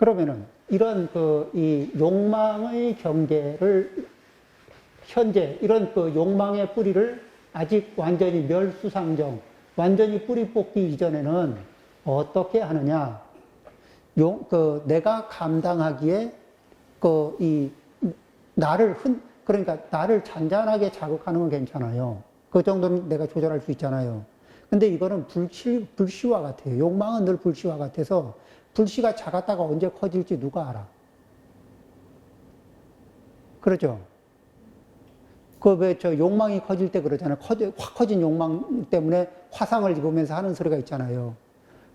그러면은 이런 이 욕망의 경계를 현재 이런 욕망의 뿌리를 아직 완전히 멸수상정, 완전히 뿌리 뽑기 이전에는 어떻게 하느냐? 내가 감당하기에 그러니까 나를 잔잔하게 자극하는 건 괜찮아요. 그 정도는 내가 조절할 수 있잖아요. 근데 이거는 불씨와 같아요. 욕망은 늘 불씨와 같아서 불씨가 작았다가 언제 커질지 누가 알아? 그렇죠? 욕망이 커질 때 그러잖아요. 확 커진 욕망 때문에 화상을 입으면서 하는 소리가 있잖아요.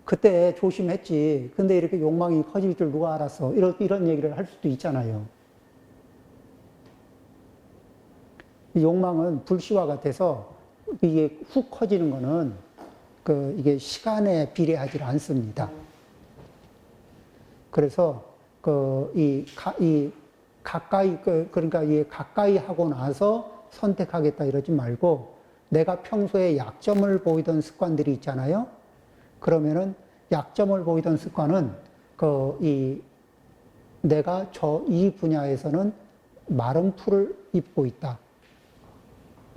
그때 조심했지. 근데 이렇게 욕망이 커질 줄 누가 알았어? 이런 얘기를 할 수도 있잖아요. 욕망은 불씨와 같아서 이게 훅 커지는 거는 이게 시간에 비례하지 않습니다. 그래서 그러니까 가까이 하고 나서 선택하겠다 이러지 말고 내가 평소에 약점을 보이던 습관들이 있잖아요. 그러면은 약점을 보이던 습관은 내가 이 분야에서는 마른 풀을 입고 있다.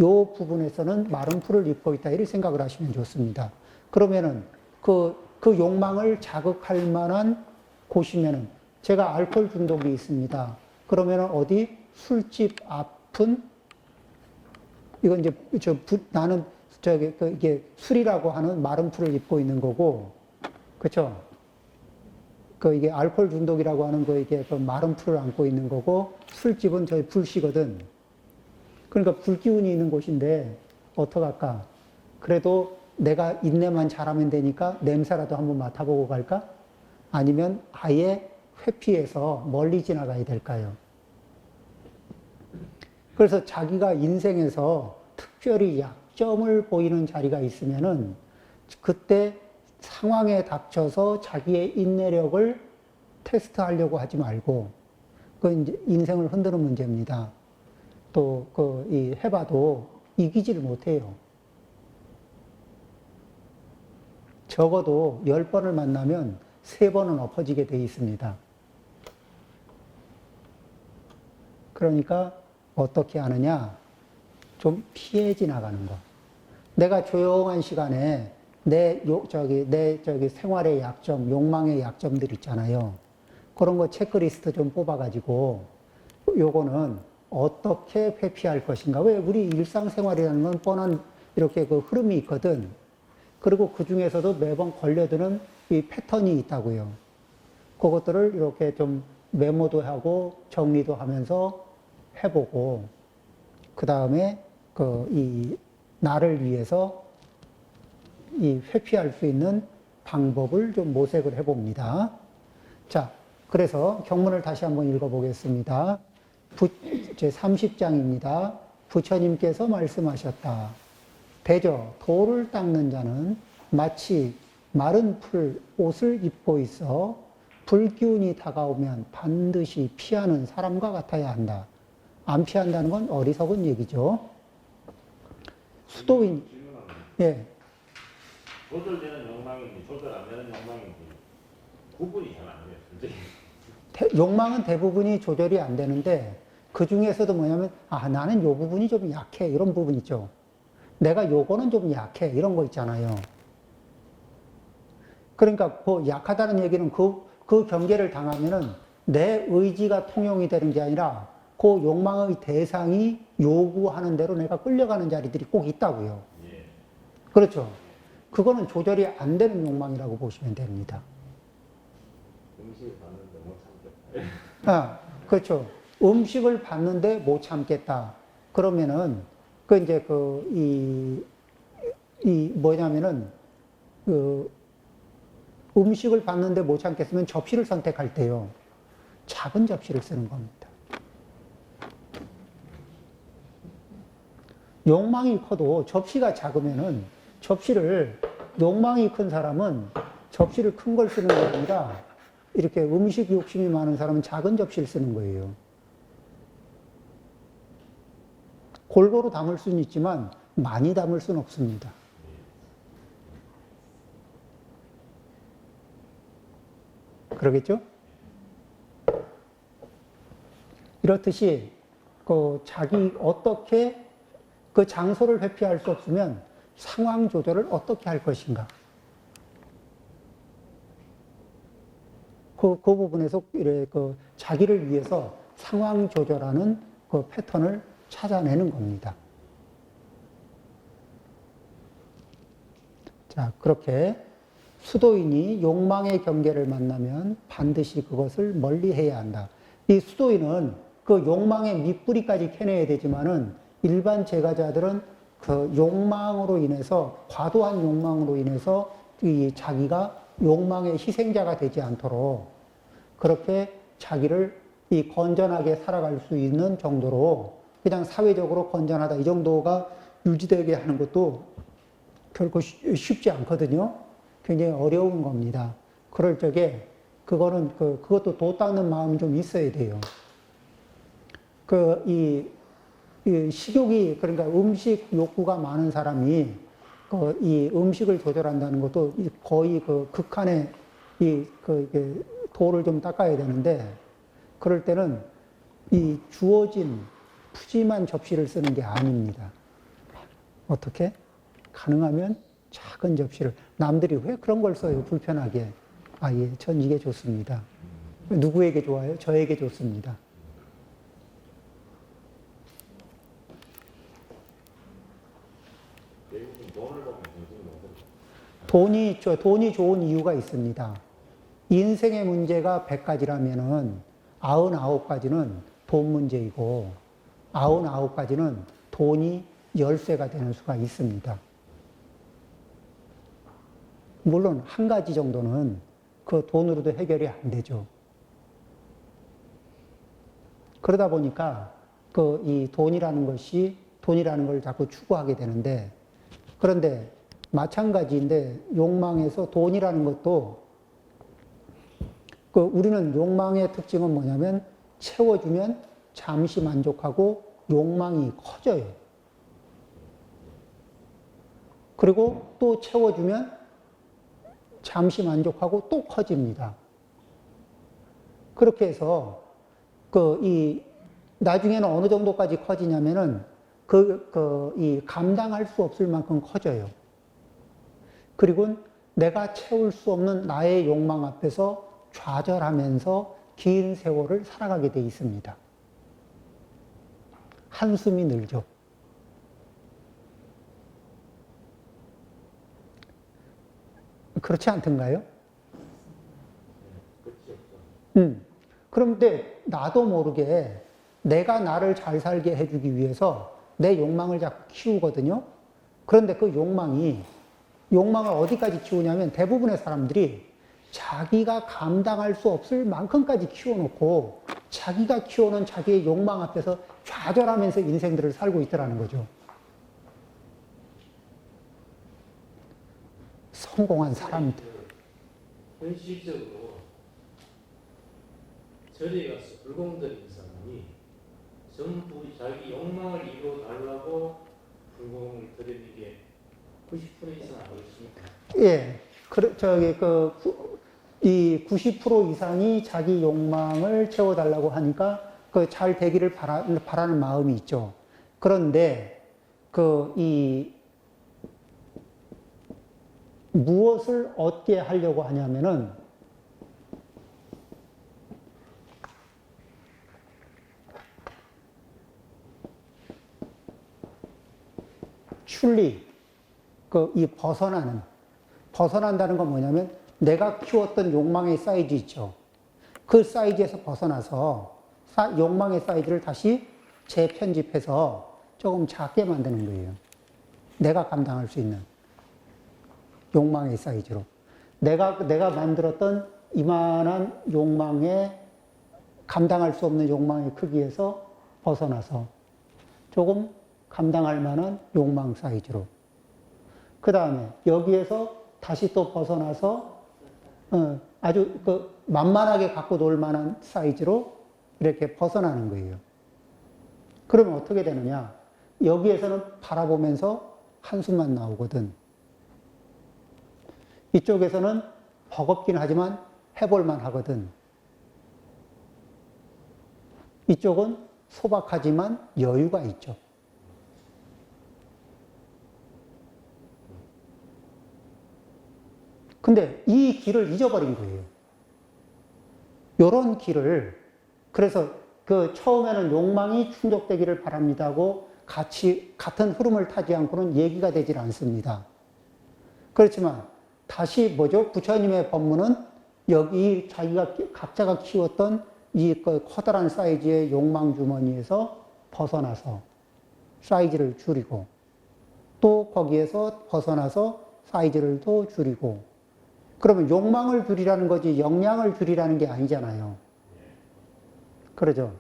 요 부분에서는 마른 풀을 입고 있다. 이렇게 생각을 하시면 좋습니다. 그러면은 그 욕망을 자극할 만한 곳이면은 제가 알코올 중독이 있습니다. 그러면은 어디 술집 앞은 이건 이제 나는 이게 술이라고 하는 마른 풀을 입고 있는 거고, 그렇죠? 이게 알코올 중독이라고 하는 거 이게 마른 풀을 안고 있는 거고, 술집은 저희 불씨거든. 그러니까 불기운이 있는 곳인데 어떡할까? 그래도 내가 인내만 잘하면 되니까 냄새라도 한번 맡아보고 갈까? 아니면 아예 회피해서 멀리 지나가야 될까요? 그래서 자기가 인생에서 특별히 약점을 보이는 자리가 있으면은 그때 상황에 닥쳐서 자기의 인내력을 테스트하려고 하지 말고, 그건 이제 인생을 흔드는 문제입니다. 또 해봐도 이기지를 못해요. 적어도 10번을 만나면 3번은 엎어지게 돼 있습니다. 그러니까 어떻게 하느냐? 좀 피해 지나가는 거. 내가 조용한 시간에 내 생활의 약점, 욕망의 약점들 있잖아요. 그런 거 체크리스트 좀 뽑아가지고 요거는 어떻게 회피할 것인가. 왜 우리 일상생활이라는 건 뻔한 이렇게 흐름이 있거든. 그리고 그 중에서도 매번 걸려드는 이 패턴이 있다고요. 그것들을 이렇게 좀 메모도 하고 정리도 하면서 해보고, 그 다음에 이 나를 위해서 이 회피할 수 있는 방법을 좀 모색을 해봅니다. 자, 그래서 경문을 다시 한번 읽어보겠습니다. 제 30장입니다. 부처님께서 말씀하셨다. 대저 돌을 닦는 자는 마치 마른 옷을 입고 있어 불기운이 다가오면 반드시 피하는 사람과 같아야 한다. 안 피한다는 건 어리석은 얘기죠. 수도인, 예. 조절되는 욕망인지 조절 안 되는 욕망인지 구분이 잘 안 돼요. 욕망은 대부분이 조절이 안 되는데 그 중에서도 뭐냐면 나는 요 부분이 좀 약해 이런 부분 있죠. 내가 요거는 좀 약해 이런 거 있잖아요. 그러니까 약하다는 얘기는 그 경계를 당하면은 내 의지가 통용이 되는 게 아니라 그 욕망의 대상이 요구하는 대로 내가 끌려가는 자리들이 꼭 있다고요. 예. 그렇죠. 그거는 조절이 안 되는 욕망이라고 보시면 됩니다. 음식을 봤는데 못 참겠다. 그렇죠. 음식을 봤는데 못 참겠다. 그러면은 이제 뭐냐면은 음식을 봤는데 못 참겠으면 접시를 선택할 때요. 작은 접시를 쓰는 겁니다. 욕망이 커도 접시가 작으면은 욕망이 큰 사람은 접시를 큰 걸 쓰는 게 아니라 이렇게 음식 욕심이 많은 사람은 작은 접시를 쓰는 거예요. 골고루 담을 수는 있지만 많이 담을 수는 없습니다. 그러겠죠? 이렇듯이 그 자기 어떻게 그 장소를 회피할 수 없으면 상황 조절을 어떻게 할 것인가. 그 부분에서 그 자기를 위해서 상황 조절하는 그 패턴을 찾아내는 겁니다. 자, 그렇게 수도인이 욕망의 경계를 만나면 반드시 그것을 멀리 해야 한다. 이 수도인은 그 욕망의 밑뿌리까지 캐내야 되지만은 일반 제가자들은 그 욕망으로 인해서, 과도한 욕망으로 인해서 이 자기가 욕망의 희생자가 되지 않도록 그렇게 자기를 이 건전하게 살아갈 수 있는 정도로 그냥 사회적으로 건전하다 이 정도가 유지되게 하는 것도 결코 쉽지 않거든요. 굉장히 어려운 겁니다. 그럴 적에 그거는 그것도 도 닦는 마음이 좀 있어야 돼요. 이 식욕이, 그러니까 음식 욕구가 많은 사람이 이 음식을 조절한다는 것도 거의 극한의 도를 좀 닦아야 되는데, 그럴 때는 이 주어진 푸짐한 접시를 쓰는 게 아닙니다. 어떻게? 가능하면 작은 접시를. 남들이 왜 그런 걸 써요? 불편하게. 아, 예, 전 이게 좋습니다. 누구에게 좋아요? 저에게 좋습니다. 돈이 좋은 이유가 있습니다. 인생의 문제가 100가지라면은 99가지는 돈 문제이고 99가지는 돈이 열쇠가 되는 수가 있습니다. 물론 한 가지 정도는 그 돈으로도 해결이 안 되죠. 그러다 보니까 이 돈이라는 걸 자꾸 추구하게 되는데, 그런데 마찬가지인데 욕망에서 돈이라는 것도 우리는 욕망의 특징은 뭐냐면 채워주면 잠시 만족하고 욕망이 커져요. 그리고 또 채워주면 잠시 만족하고 또 커집니다. 그렇게 해서 나중에는 어느 정도까지 커지냐면은 이 감당할 수 없을 만큼 커져요. 그리고 내가 채울 수 없는 나의 욕망 앞에서 좌절하면서 긴 세월을 살아가게 돼 있습니다. 한숨이 늘죠. 그렇지 않던가요? 그런데 나도 모르게 내가 나를 잘 살게 해주기 위해서 내 욕망을 자꾸 키우거든요. 그런데 그 욕망을 어디까지 키우냐면 대부분의 사람들이 자기가 감당할 수 없을 만큼까지 키워놓고 자기가 키워놓은 자기의 욕망 앞에서 좌절하면서 인생들을 살고 있더라는 거죠. 성공한 사람들. 현실적으로 절에 가서 불공들인 사람이 전부 자기 욕망을 이루어달라고 불공을 드리는 게 90% 이상 안 그렇습니까? 예. 이 90% 이상이 자기 욕망을 채워달라고 하니까 잘 되기를 바라는 마음이 있죠. 그런데 무엇을 얻게 하려고 하냐면은 출리, 이 벗어난다는 건 뭐냐면 내가 키웠던 욕망의 사이즈 있죠. 그 사이즈에서 벗어나서 욕망의 사이즈를 다시 재편집해서 조금 작게 만드는 거예요. 내가 감당할 수 있는 욕망의 사이즈로. 내가 만들었던 이만한 욕망에 감당할 수 없는 욕망의 크기에서 벗어나서 조금 감당할 만한 욕망 사이즈로. 그 다음에 여기에서 다시 또 벗어나서 아주 만만하게 갖고 놀 만한 사이즈로 이렇게 벗어나는 거예요. 그러면 어떻게 되느냐? 여기에서는 바라보면서 한숨만 나오거든. 이쪽에서는 버겁긴 하지만 해볼만 하거든. 이쪽은 소박하지만 여유가 있죠. 근데 이 길을 잊어버린 거예요. 요런 길을, 그래서 그 처음에는 욕망이 충족되기를 바랍니다 하고 같은 흐름을 타지 않고는 얘기가 되질 않습니다. 그렇지만 다시 뭐죠? 부처님의 법문은 여기 자기가 각자가 키웠던 이 커다란 사이즈의 욕망 주머니에서 벗어나서 사이즈를 줄이고 또 거기에서 벗어나서 사이즈를 또 줄이고, 그러면 욕망을 줄이라는 거지 역량을 줄이라는 게 아니잖아요. 그러죠?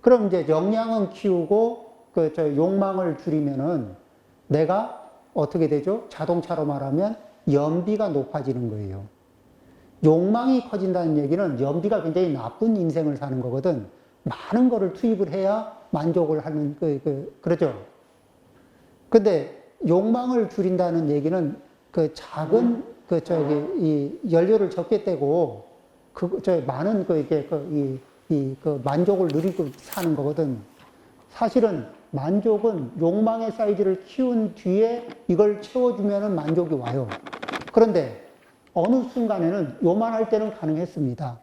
그럼 이제 역량은 키우고 욕망을 줄이면은 내가 어떻게 되죠? 자동차로 말하면 연비가 높아지는 거예요. 욕망이 커진다는 얘기는 연비가 굉장히 나쁜 인생을 사는 거거든. 많은 거를 투입을 해야 만족을 하는, 그러죠? 근데 욕망을 줄인다는 얘기는 작은, 이 연료를 적게 떼고, 많은 만족을 누리고 사는 거거든. 사실은 만족은 욕망의 사이즈를 키운 뒤에 이걸 채워주면은 만족이 와요. 그런데 어느 순간에는 요만할 때는 가능했습니다.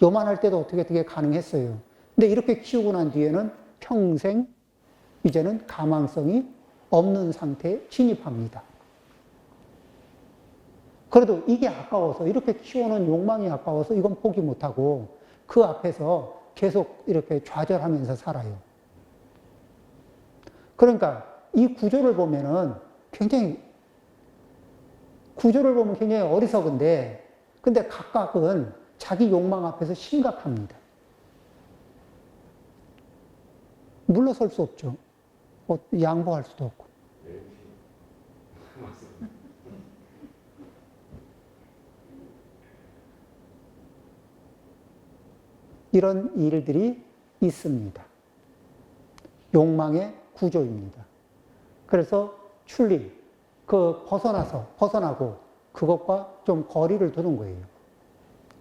요만할 때도 어떻게 가능했어요. 근데 이렇게 키우고 난 뒤에는 평생 이제는 가망성이 없는 상태에 진입합니다. 그래도 이게 아까워서, 이렇게 키워놓은 욕망이 아까워서 이건 포기 못하고 그 앞에서 계속 이렇게 좌절하면서 살아요. 그러니까 이 구조를 보면 굉장히 어리석은데, 근데 각각은 자기 욕망 앞에서 심각합니다. 물러설 수 없죠. 양보할 수도 없고. 이런 일들이 있습니다. 욕망의 구조입니다. 그래서 출리, 벗어나고 그것과 좀 거리를 두는 거예요.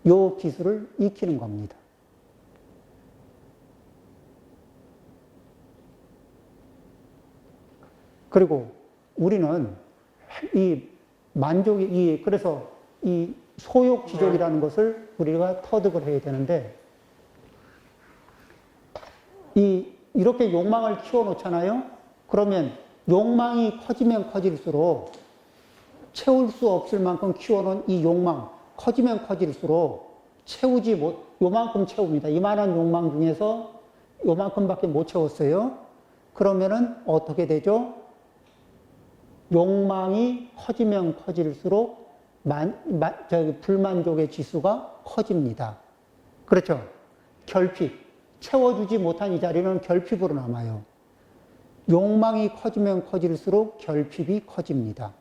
요 기술을 익히는 겁니다. 그리고 우리는 그래서 이 소욕지족이라는 것을 우리가 터득을 해야 되는데, 이렇게 욕망을 키워놓잖아요? 그러면 욕망이 커지면 커질수록 채울 수 없을 만큼 키워놓은 이 욕망, 커지면 커질수록 요만큼 채웁니다. 이만한 욕망 중에서 요만큼밖에 못 채웠어요. 그러면은 어떻게 되죠? 욕망이 커지면 커질수록 불만족의 지수가 커집니다. 그렇죠? 결핍. 채워주지 못한 이 자리는 결핍으로 남아요. 욕망이 커지면 커질수록 결핍이 커집니다.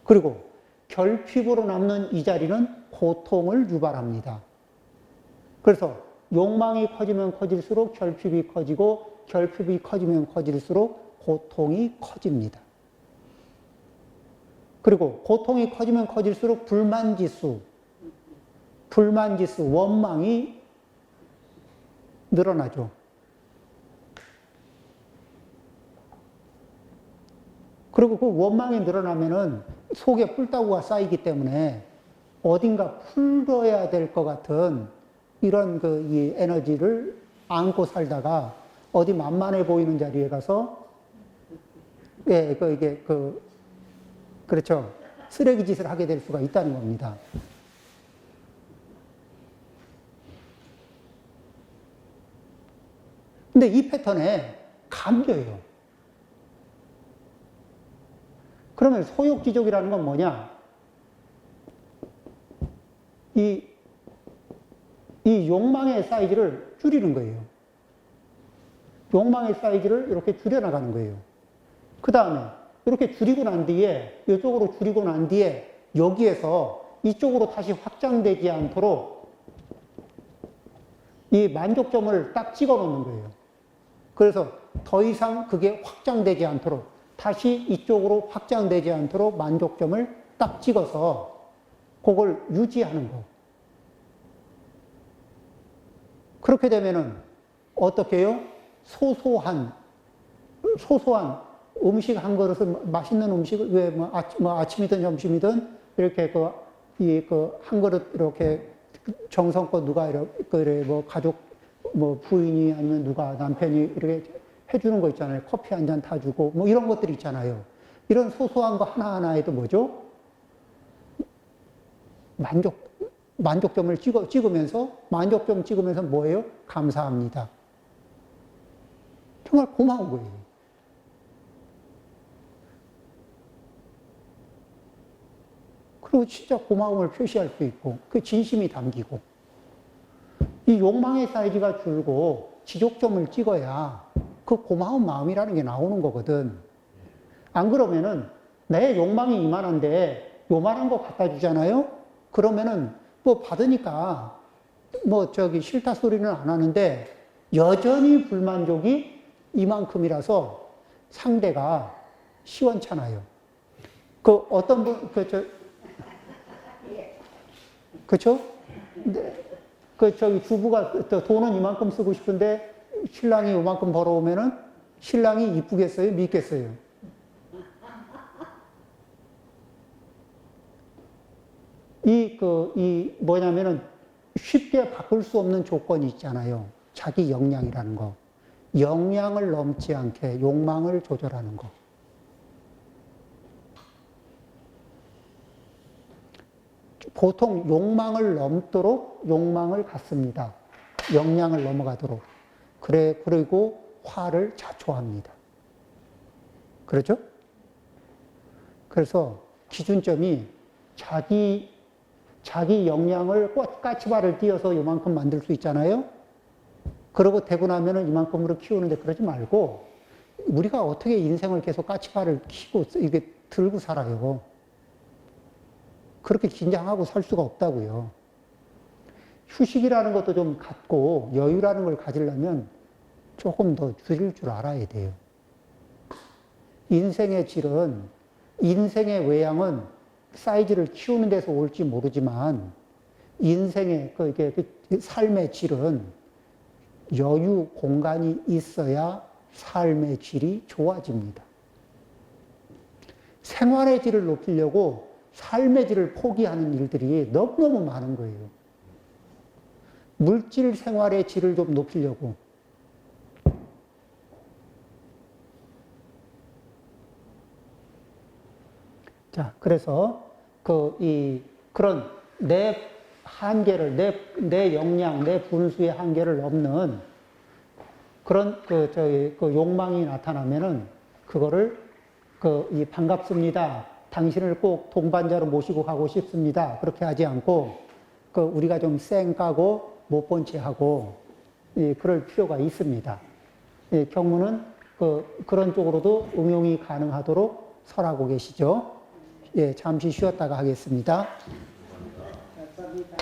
그리고 결핍으로 남는 이 자리는 고통을 유발합니다. 그래서 욕망이 커지면 커질수록 결핍이 커지고, 결핍이 커지면 커질수록 고통이 커집니다. 그리고 고통이 커지면 커질수록 불만지수, 원망이 늘어나죠. 그리고 그 원망이 늘어나면은 속에 뿔따구가 쌓이기 때문에 어딘가 풀어야 될 것 같은 이런 이 에너지를 안고 살다가 어디 만만해 보이는 자리에 가서, 그렇죠. 쓰레기 짓을 하게 될 수가 있다는 겁니다. 근데 이 패턴에 감겨요. 그러면 소욕지족이라는 건 뭐냐? 이 욕망의 사이즈를 줄이는 거예요. 욕망의 사이즈를 이렇게 줄여나가는 거예요. 그 다음에 이렇게 줄이고 난 뒤에, 이쪽으로 줄이고 난 뒤에 여기에서 이쪽으로 다시 확장되지 않도록 이 만족점을 딱 찍어 놓는 거예요. 그래서 더 이상 그게 확장되지 않도록, 다시 이쪽으로 확장되지 않도록 만족점을 딱 찍어서 그걸 유지하는 거. 그렇게 되면은 어떻게 해요? 소소한 음식 한 그릇을, 맛있는 음식을, 왜, 아침이든 점심이든, 이렇게 한 그릇 이렇게 정성껏 누가 이렇게, 가족, 부인이 아니면 누가 남편이 이렇게 해주는 거 있잖아요. 커피 한 잔 타주고, 이런 것들 있잖아요. 이런 소소한 거 하나하나에도 뭐죠? 만족점을 찍으면서 뭐예요? 감사합니다. 정말 고마운 거예요. 그리고 진짜 고마움을 표시할 수 있고, 그 진심이 담기고, 이 욕망의 사이즈가 줄고 지족점을 찍어야 그 고마운 마음이라는 게 나오는 거거든. 안 그러면은 내 욕망이 이만한데 요만한 거 갖다 주잖아요? 그러면은 받으니까 싫다 소리는 안 하는데 여전히 불만족이 이만큼이라서 상대가 시원찮아요. 어떤 분, 그쵸? 주부가 돈은 이만큼 쓰고 싶은데 신랑이 이만큼 벌어오면은 신랑이 이쁘겠어요? 믿겠어요? 뭐냐면은 쉽게 바꿀 수 없는 조건이 있잖아요. 자기 역량이라는 거. 역량을 넘지 않게 욕망을 조절하는 거. 보통 욕망을 넘도록 욕망을 갖습니다. 역량을 넘어가도록. 그리고 화를 자초합니다. 그렇죠? 그래서 기준점이 자기 역량을 까치발을 띄어서 요만큼 만들 수 있잖아요? 그러고 되고 나면은 이만큼으로 키우는데 그러지 말고, 우리가 어떻게 인생을 계속 까치발을 키고, 이게 들고 살아요. 그렇게 긴장하고 살 수가 없다고요. 휴식이라는 것도 좀 갖고, 여유라는 걸 가지려면 조금 더 줄일 줄 알아야 돼요. 인생의 질은, 인생의 외양은 사이즈를 키우는 데서 올지 모르지만, 인생의 삶의 질은 여유, 공간이 있어야 삶의 질이 좋아집니다. 생활의 질을 높이려고 삶의 질을 포기하는 일들이 너무너무 많은 거예요. 물질 생활의 질을 좀 높이려고. 자, 그래서 그런 내 한계를, 내 역량, 내 분수의 한계를 넘는 그런 욕망이 나타나면은 그거를 반갑습니다. 당신을 꼭 동반자로 모시고 가고 싶습니다. 그렇게 하지 않고 우리가 좀 쌩까고 못 본 채 하고 그럴 필요가 있습니다. 경무는 그런 쪽으로도 응용이 가능하도록 설하고 계시죠. 예, 잠시 쉬었다가 하겠습니다. 감사합니다.